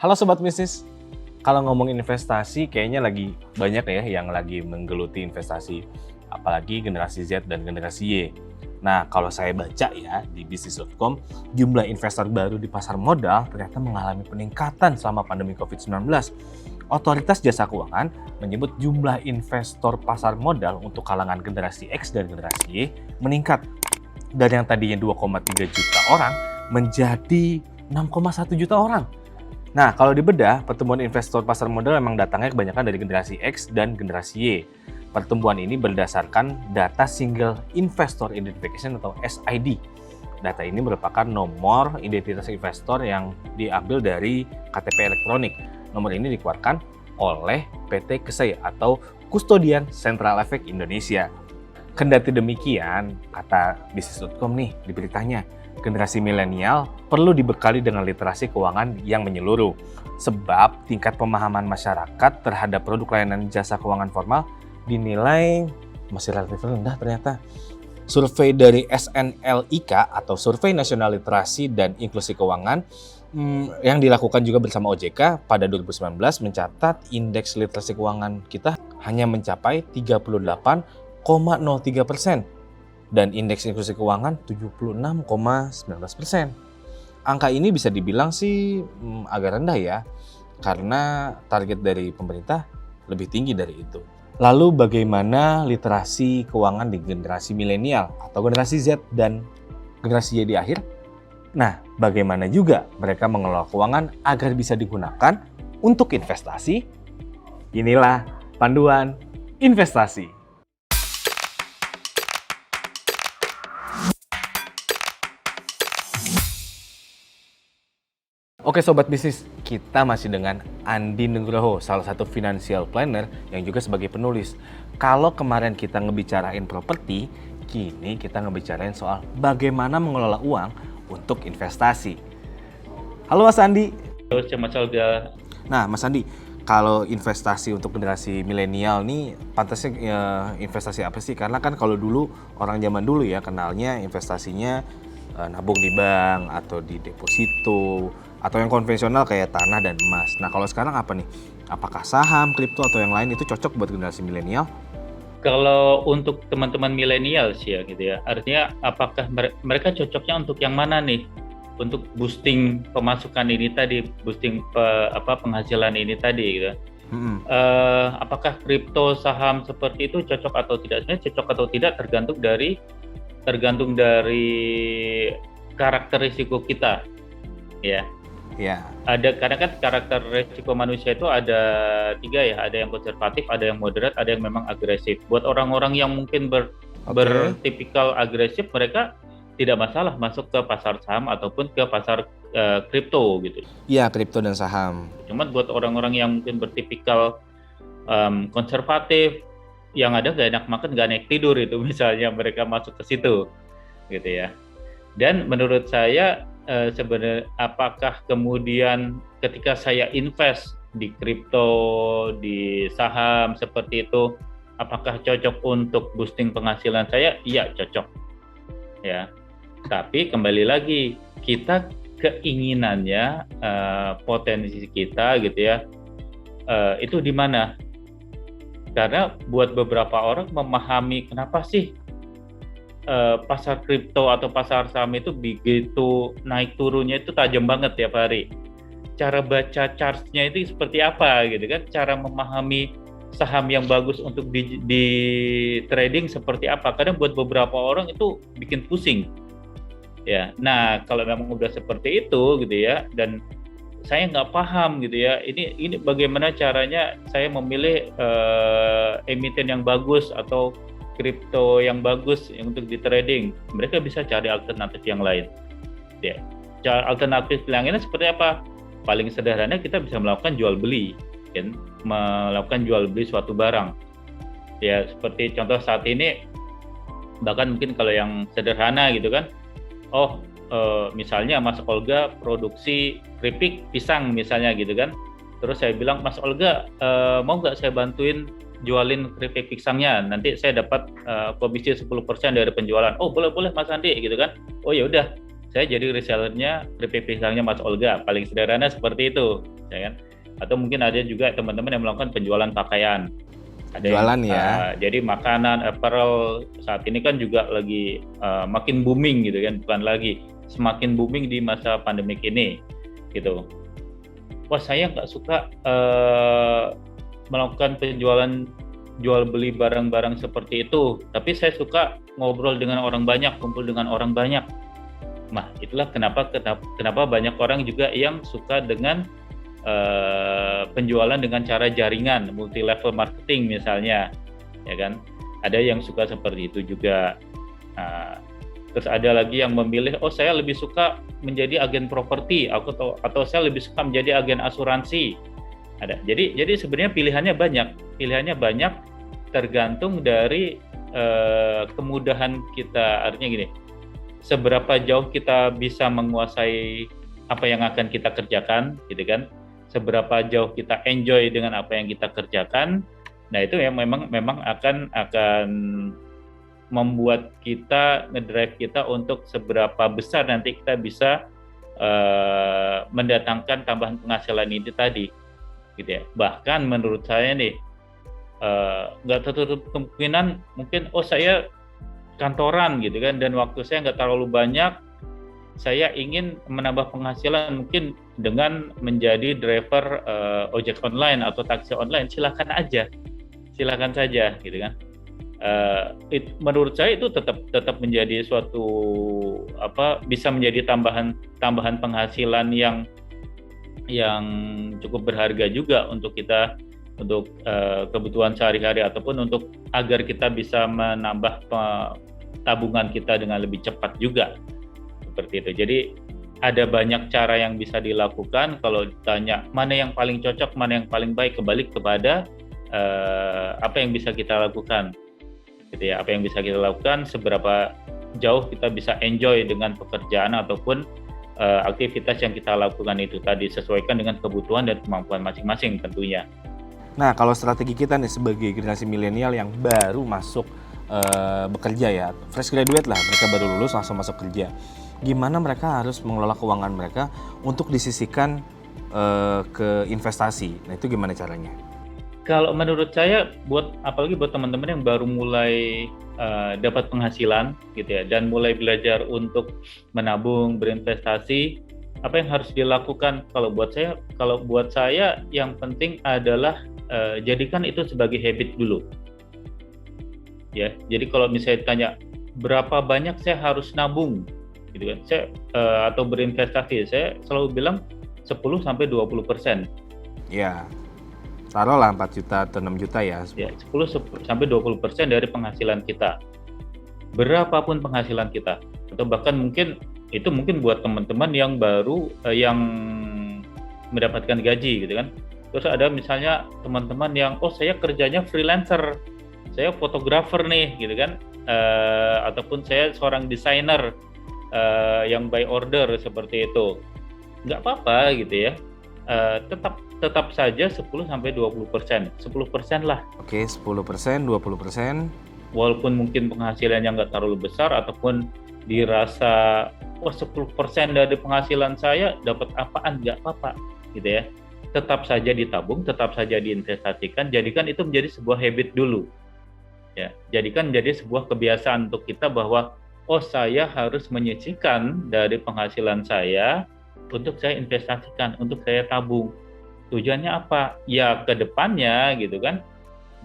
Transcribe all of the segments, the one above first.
Halo Sobat Bisnis, kalau ngomong investasi kayaknya lagi banyak ya yang lagi menggeluti investasi, apalagi generasi Z dan generasi Y. Nah, kalau saya baca ya di bisnis.com, jumlah investor baru di pasar modal ternyata mengalami peningkatan selama pandemi COVID-19. Otoritas Jasa Keuangan menyebut jumlah investor pasar modal untuk kalangan generasi X dan generasi Y meningkat dari yang tadinya 2,3 juta orang menjadi 6,1 juta orang. Nah, kalau dibedah, pertumbuhan investor pasar modal memang datangnya kebanyakan dari generasi X dan generasi Y. Pertumbuhan ini berdasarkan data Single Investor Identification atau SID. Data ini merupakan nomor identitas investor yang diambil dari KTP elektronik. Nomor ini dikeluarkan oleh PT KSEI atau Kustodian Central Efek Indonesia. Kendati demikian, kata bisnis.com nih di beritanya, generasi milenial perlu dibekali dengan literasi keuangan yang menyeluruh. Sebab tingkat pemahaman masyarakat terhadap produk layanan jasa keuangan formal dinilai masih relatif rendah ternyata. Survei dari SNLIK atau Survei Nasional Literasi dan Inklusi Keuangan yang dilakukan juga bersama OJK pada 2019 mencatat indeks literasi keuangan kita hanya mencapai 38,03%. Dan indeks inklusi keuangan 76,19%. Angka ini bisa dibilang sih agak rendah ya, karena target dari pemerintah lebih tinggi dari itu. Lalu bagaimana literasi keuangan di generasi milenial atau generasi Z dan generasi Y di akhir? Nah, bagaimana juga mereka mengelola keuangan agar bisa digunakan untuk investasi? Inilah panduan investasi. Oke Sobat Bisnis, kita masih dengan Andi Nugroho, salah satu financial planner yang juga sebagai penulis. Kalau kemarin kita ngebicarain properti, kini kita ngebicarain soal bagaimana mengelola uang untuk investasi. Halo Mas Andi. Halo Mas Olga. Nah Mas Andi, kalau investasi untuk generasi milenial nih pantasnya investasi apa sih? Karena kan kalau dulu orang zaman dulu ya kenalnya investasinya nabung di bank atau di deposito atau yang konvensional kayak tanah dan emas. Nah kalau sekarang apa nih? Apakah saham, kripto atau yang lain itu cocok buat generasi milenial? Kalau untuk teman-teman milenial sih ya gitu ya, artinya apakah mereka cocoknya untuk yang mana nih? Untuk boosting pemasukan ini tadi, boosting penghasilan ini tadi gitu. Apakah kripto, saham seperti itu cocok atau tidak? Sebenarnya cocok atau tidak tergantung dari karakter risiko kita, ya. Ya. Karena kan karakter risiko manusia itu ada 3 ya, ada yang konservatif, ada yang moderat, ada yang memang agresif. Buat orang-orang yang mungkin bertipikal agresif, mereka tidak masalah masuk ke pasar saham ataupun ke pasar kripto gitu. Iya, kripto dan saham. Cuma buat orang-orang yang mungkin bertipikal konservatif, yang ada gak enak makan, gak naik tidur itu misalnya mereka masuk ke situ gitu ya. Dan menurut saya sebenarnya apakah kemudian ketika saya invest di kripto, di saham seperti itu, apakah cocok untuk boosting penghasilan saya? Iya, cocok. Ya. Tapi kembali lagi, kita keinginannya, potensi kita gitu ya, itu di mana? Karena buat beberapa orang memahami kenapa sih pasar kripto atau pasar saham itu begitu naik turunnya itu tajam banget tiap hari. Cara baca chartnya itu seperti apa gitu kan? Cara memahami saham yang bagus untuk di trading seperti apa? Kadang buat beberapa orang itu bikin pusing. Ya, nah kalau memang udah seperti itu gitu ya, dan saya nggak paham gitu ya, ini bagaimana caranya saya memilih emiten yang bagus atau kripto yang bagus yang untuk di trading, mereka bisa cari alternatif yang lain. Ya, alternatif yang lainnya seperti apa? Paling sederhana kita bisa melakukan jual beli, kan? Melakukan jual beli suatu barang. Ya, seperti contoh saat ini, bahkan mungkin kalau yang sederhana gitu kan, misalnya Mas Olga produksi keripik pisang misalnya gitu kan, terus saya bilang Mas Olga mau nggak saya bantuin jualin keripik pisangnya, nanti saya dapat komisi 10% dari penjualan. Oh boleh Mas Andi gitu kan. Oh ya udah, saya jadi resellernya keripik pisangnya Mas Olga, paling sederhana seperti itu. ya kan? Atau mungkin ada juga teman-teman yang melakukan penjualan pakaian. Ada Jualan ya. jadi makanan, apparel saat ini kan juga lagi makin booming gitu kan, bukan lagi semakin booming di masa pandemik ini gitu. Wah, saya nggak suka melakukan penjualan jual beli barang-barang seperti itu, tapi saya suka ngobrol dengan orang banyak, kumpul dengan orang banyak. Nah, itulah kenapa banyak orang juga yang suka dengan penjualan dengan cara jaringan, multi level marketing misalnya, ya kan? Ada yang suka seperti itu juga. Terus ada lagi yang memilih, oh saya lebih suka menjadi agen properti, atau saya lebih suka menjadi agen asuransi. Ada. Jadi sebenarnya pilihannya banyak, tergantung dari kemudahan kita. Artinya gini, seberapa jauh kita bisa menguasai apa yang akan kita kerjakan, gitu kan? Seberapa jauh kita enjoy dengan apa yang kita kerjakan. Nah, itu yang memang akan membuat kita, ngedrive kita untuk seberapa besar nanti kita bisa mendatangkan tambahan penghasilan ini tadi, gitu ya. Bahkan menurut saya nih, nggak tertutup kemungkinan mungkin saya kantoran gitu kan, dan waktu saya nggak terlalu banyak, saya ingin menambah penghasilan mungkin dengan menjadi driver ojek online atau taksi online. Silakan saja gitu kan. Menurut saya itu tetap menjadi suatu bisa menjadi tambahan penghasilan yang cukup berharga juga untuk kita, untuk kebutuhan sehari-hari, ataupun untuk agar kita bisa menambah tabungan kita dengan lebih cepat juga, seperti itu. Jadi ada banyak cara yang bisa dilakukan. Kalau ditanya mana yang paling cocok, mana yang paling baik, kembali kepada apa yang bisa kita lakukan, gitu ya. Apa yang bisa kita lakukan, seberapa jauh kita bisa enjoy dengan pekerjaan ataupun aktivitas yang kita lakukan itu tadi, sesuaikan dengan kebutuhan dan kemampuan masing-masing tentunya. Nah, kalau strategi kita nih sebagai generasi milenial yang baru masuk bekerja ya, fresh graduate lah, mereka baru lulus langsung masuk kerja. Gimana mereka harus mengelola keuangan mereka untuk disisihkan ke investasi? Nah, itu gimana caranya? Kalau menurut saya, apalagi buat teman-teman yang baru mulai dapat penghasilan gitu ya, dan mulai belajar untuk menabung, berinvestasi, apa yang harus dilakukan? Kalau buat saya yang penting adalah jadikan itu sebagai habit dulu. Ya, jadi kalau misalnya tanya berapa banyak saya harus nabung, gitu kan? Atau berinvestasi, saya selalu bilang 10-20%. Ya. Taruhlah 4 juta atau 6 juta ya. 10-20% dari penghasilan kita. Berapapun penghasilan kita. Atau bahkan mungkin buat teman-teman yang baru yang mendapatkan gaji gitu kan. Terus ada misalnya teman-teman yang saya kerjanya freelancer. Saya fotografer nih gitu kan. Ataupun saya seorang desainer yang by order seperti itu. Nggak apa-apa gitu ya. Tetap saja 10-20%, 10% lah. Oke, 10%, 20%. Walaupun mungkin penghasilannya nggak terlalu besar, ataupun dirasa 10% dari penghasilan saya dapat apaan, nggak apa-apa, gitu ya. Tetap saja ditabung, tetap saja diinvestasikan, jadikan itu menjadi sebuah habit dulu. Ya, jadikan menjadi sebuah kebiasaan untuk kita bahwa saya harus menyisihkan dari penghasilan saya untuk saya investasikan, untuk saya tabung. Tujuannya apa? Ya ke depannya gitu kan,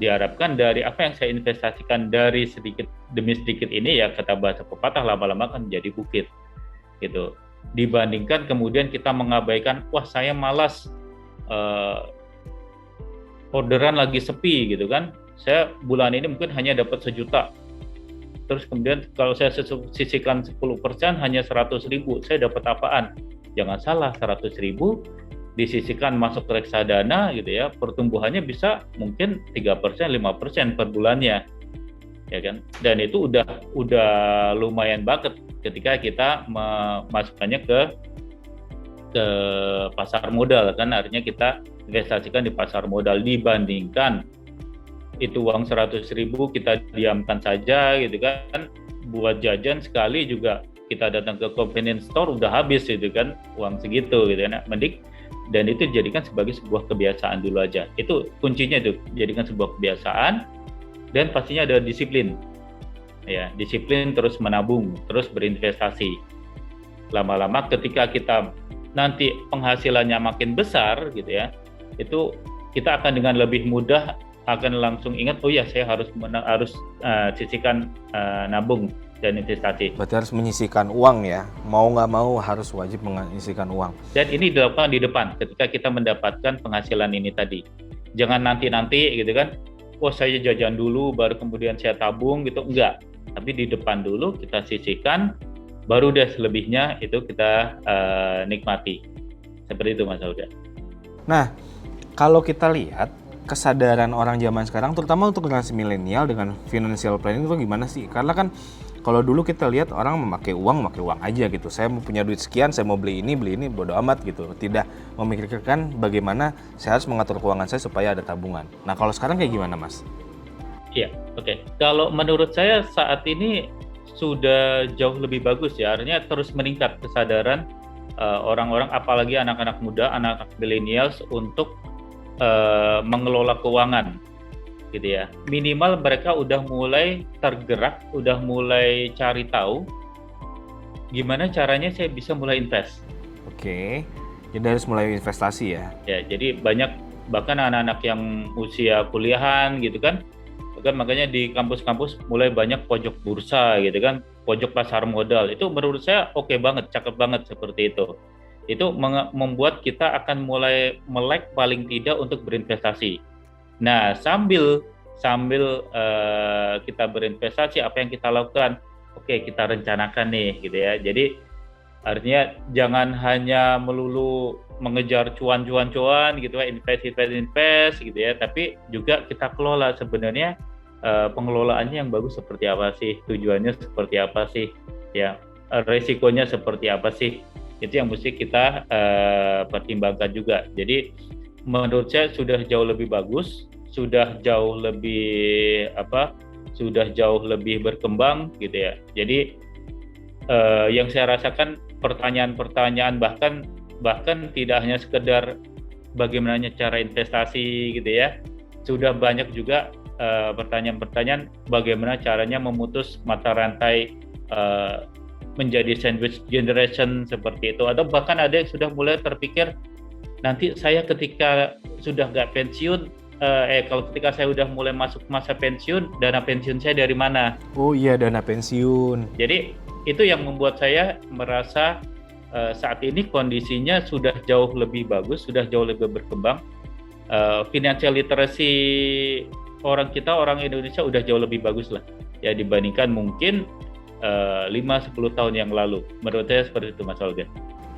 diharapkan dari apa yang saya investasikan dari sedikit demi sedikit ini, ya kata bahasa pepatah, lama-lama kan menjadi bukit gitu. Dibandingkan kemudian kita mengabaikan, saya malas, orderan lagi sepi gitu kan, saya bulan ini mungkin hanya dapat 1 juta, terus kemudian kalau saya sisihkan 10% hanya 100.000, saya dapat apaan? Jangan salah, 100.000 disisihkan masuk ke reksadana gitu ya, pertumbuhannya bisa mungkin 3%, 5% per bulannya, ya kan? Dan itu udah lumayan banget ketika kita memasukkannya ke pasar modal kan, artinya kita investasikan di pasar modal, dibandingkan itu uang 100.000 kita diamkan saja gitu kan, buat jajan sekali juga kita datang ke convenience store udah habis gitu kan uang segitu gitu kan. Mending dan itu jadikan sebagai sebuah kebiasaan dulu aja. Itu kuncinya tuh, jadikan sebuah kebiasaan dan pastinya ada disiplin. Ya, disiplin terus menabung, terus berinvestasi. Lama-lama ketika kita nanti penghasilannya makin besar gitu ya, itu kita akan dengan lebih mudah akan langsung ingat, oh ya saya harus sisihkan nabung dan investasi. Berarti harus menyisihkan uang ya, mau nggak mau harus wajib menyisihkan uang. Dan ini dilakukan di depan ketika kita mendapatkan penghasilan ini tadi. Jangan nanti-nanti gitu kan, oh saya jajan dulu baru kemudian saya tabung gitu, enggak. Tapi di depan dulu kita sisihkan, baru deh selebihnya itu kita nikmati. Seperti itu Mas Auda. Nah, kalau kita lihat kesadaran orang zaman sekarang, terutama untuk generasi milenial dengan financial planning itu gimana sih? Karena kan kalau dulu kita lihat orang memakai uang aja gitu. Saya mau punya duit sekian, saya mau beli ini, bodo amat gitu. Tidak memikirkan bagaimana saya harus mengatur keuangan saya supaya ada tabungan. Nah, kalau sekarang kayak gimana, Mas? Iya, oke. Kalau menurut saya saat ini sudah jauh lebih bagus ya. Artinya terus meningkat kesadaran orang-orang, apalagi anak-anak muda, anak-anak millennials untuk mengelola keuangan gitu ya. Minimal mereka udah mulai tergerak, udah mulai cari tahu gimana caranya saya bisa mulai invest. Oke, jadi harus mulai investasi ya. Ya, jadi banyak bahkan anak-anak yang usia kuliahan gitu kan, bahkan makanya di kampus-kampus mulai banyak pojok bursa gitu kan, pojok pasar modal. Itu menurut saya oke banget, cakep banget seperti itu. Itu membuat kita akan mulai melek paling tidak untuk berinvestasi. Nah, sambil kita berinvestasi, apa yang kita lakukan? Oke, kita rencanakan nih, gitu ya. Jadi artinya jangan hanya melulu mengejar cuan gitu ya, invest gitu ya, tapi juga kita kelola sebenarnya pengelolaannya yang bagus seperti apa sih, tujuannya seperti apa sih, ya resikonya seperti apa sih. Itu yang mesti kita pertimbangkan juga. Jadi menurut saya sudah jauh lebih bagus, sudah jauh lebih berkembang gitu ya. Jadi yang saya rasakan pertanyaan-pertanyaan bahkan tidak hanya sekedar bagaimana cara investasi gitu ya. Sudah banyak juga pertanyaan-pertanyaan bagaimana caranya memutus mata rantai menjadi sandwich generation seperti itu, atau bahkan ada yang sudah mulai terpikir nanti saya ketika sudah nggak pensiun, kalau ketika saya udah mulai masuk masa pensiun, dana pensiun saya dari mana? Oh iya, dana pensiun. Jadi itu yang membuat saya merasa saat ini kondisinya sudah jauh lebih bagus, sudah jauh lebih berkembang. Financial literacy orang Indonesia udah jauh lebih bagus lah ya dibandingkan mungkin 5-10 tahun yang lalu. Menurut saya seperti itu Mas Olga.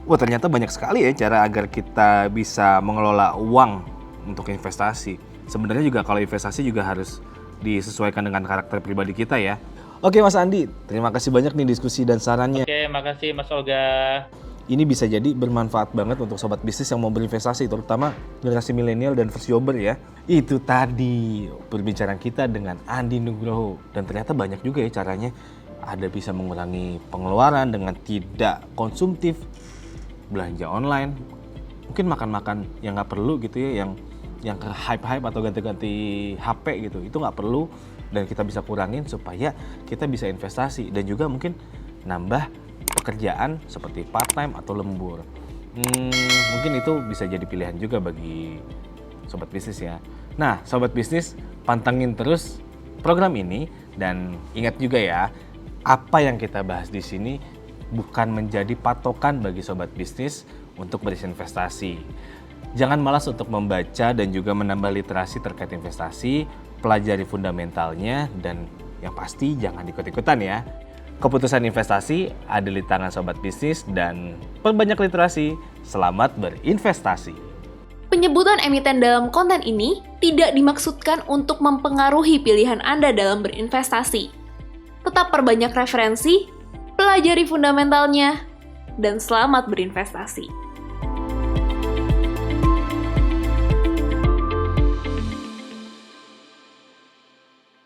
Wah, ternyata banyak sekali ya cara agar kita bisa mengelola uang untuk investasi. Sebenarnya juga kalau investasi juga harus disesuaikan dengan karakter pribadi kita ya. Oke Mas Andi, terima kasih banyak nih diskusi dan sarannya. Oke, makasih Mas Olga. Ini bisa jadi bermanfaat banget untuk sobat bisnis yang mau berinvestasi, terutama generasi milenial dan first jobber ya. Itu tadi perbincangan kita dengan Andi Nugroho. Dan ternyata banyak juga ya caranya. Ada bisa mengurangi pengeluaran dengan tidak konsumtif, belanja online, mungkin makan-makan yang nggak perlu gitu ya, yang ke hype atau ganti-ganti HP gitu, itu nggak perlu dan kita bisa kurangin supaya kita bisa investasi dan juga mungkin nambah pekerjaan seperti part time atau lembur. Mungkin itu bisa jadi pilihan juga bagi sobat bisnis ya. Nah, sobat bisnis, pantengin terus program ini dan ingat juga ya, apa yang kita bahas di sini bukan menjadi patokan bagi sobat bisnis untuk berinvestasi. Jangan malas untuk membaca dan juga menambah literasi terkait investasi, pelajari fundamentalnya, dan yang pasti jangan ikut-ikutan ya. Keputusan investasi ada di tangan sobat bisnis dan perbanyak literasi. Selamat berinvestasi. Penyebutan emiten dalam konten ini tidak dimaksudkan untuk mempengaruhi pilihan Anda dalam berinvestasi. Tetap perbanyak referensi, pelajari fundamentalnya, dan selamat berinvestasi.